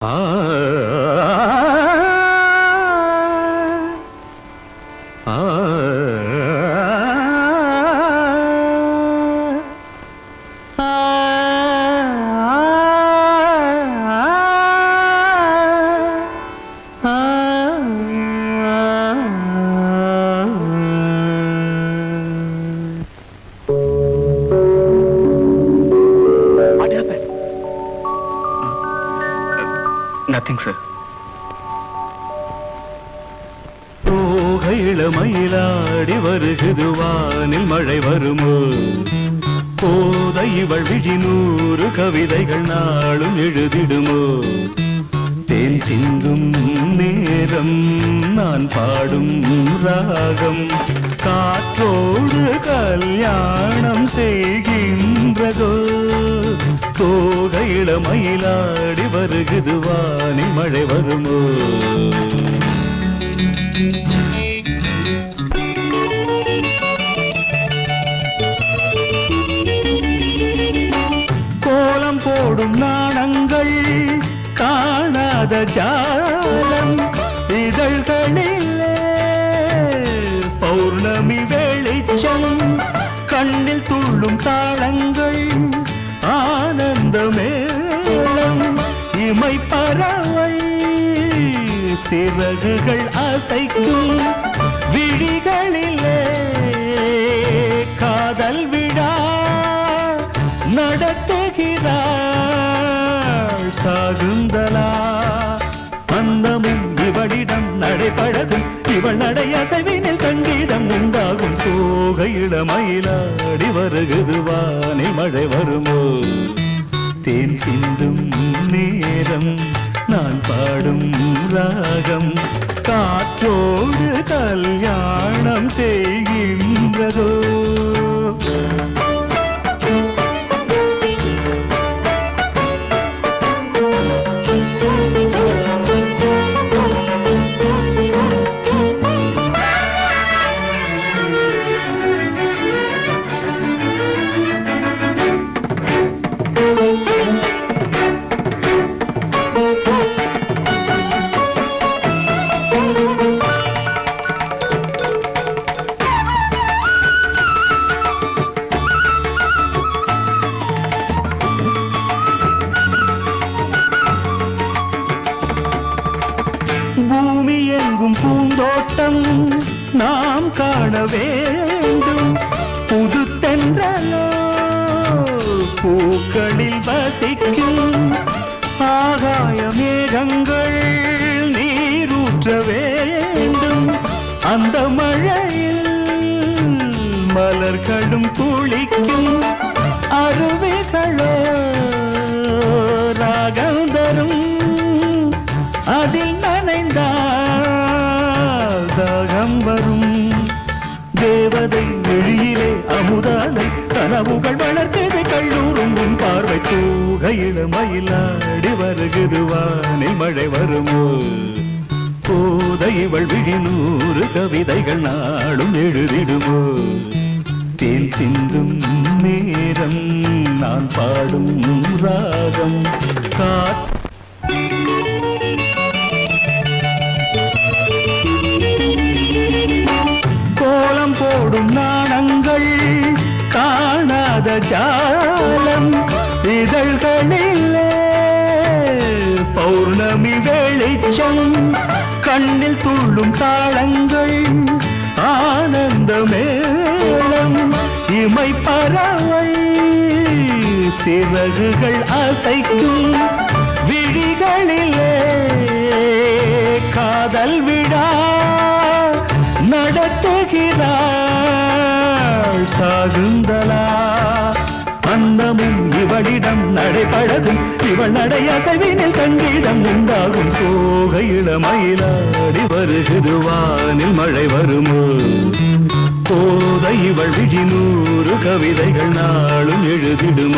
Nothing, sir. Mayiladi வருகுது வானில் மழை வருமோ போதை இவள் விழி 100 கவிதைகள் நாளும் எழுதிடுமோ தேன் சிந்தும் நேரம் நான் பாடும் ராகம் காற்றோடு கல்யாணம் செய்கின்றதோ தோகையில மயிலாடி வருகுது வானில் மழை வருமோ கோலம் போடும் நாணங்கள் காணாத ஜாலம் இதழ்களிலே பௌர்ணமி வெளிச்சம் கண்ணில் துள்ளும் தாளங்கள் ஆனந்தமேளம் இமை பறவை சிறகுகள் அசைக்கும் விழிகளிலே காதல் விழா நடத்துகிறாள் சாகுந்தலா அந்தமும் இவளிடம் நடைபழகும் இவள் நடை அசைவினில் சங்கீதம் உண்டாகும் தோகையில மயிலாடி வருகுது வானில் மழை வருமோ தேன் சிந்தும் நேரம் நான் பாடும் ராகம் காற்றோடு கல்யாணம் செய்கின்றதோ பூமி எங்கும் பூந்தோட்டம் நாம் காண வேண்டும் புது தென்றலோ பூக்களில் வசிக்கும் ஆகாய மேகங்கள் நீரூற்ற வேண்டும் அந்த மழையில் மலர்களும் குளிக்கும் அருவிகளோ ராகம் தரும் அதில் நனைந்தால் தாகம் வரும் தேவதை வெளியிலே அமுதானை கனவுகள் வளர்த்தது கல்லூரும் உன் பார்வை தூகையில மயிலாடி வருகுது வானில் மழை வருமோ போதை இவள் விழி 100 கவிதைகள் நாளும் எழுதிடுமோ தேன் சிந்தும் நேரம் நான் பாடும் ராகம் கோலம் போடும் நாணங்கள் காணாத ஜாலம் இதழ்களிலே பௌர்ணமி வெளிச்சம் கண்ணில் துள்ளும் தாளங்கள் ஆனந்தமேளம் இமை பறவை சிறகுகள் அசைக்கும் விழிகளிலே காதல் விழா நடத்துகிறாள் சாகுந்தலா அந்தமும் இவளிடம் நடைபழகும் இவள் நடை அசைவினில் சங்கீதம் உண்டாகும் தோகையில மயிலாடி வருகுது வானில் மழை வருமோ போதை இவள் விழி 100 கவிதைகள் நாளும் எழுதிடும்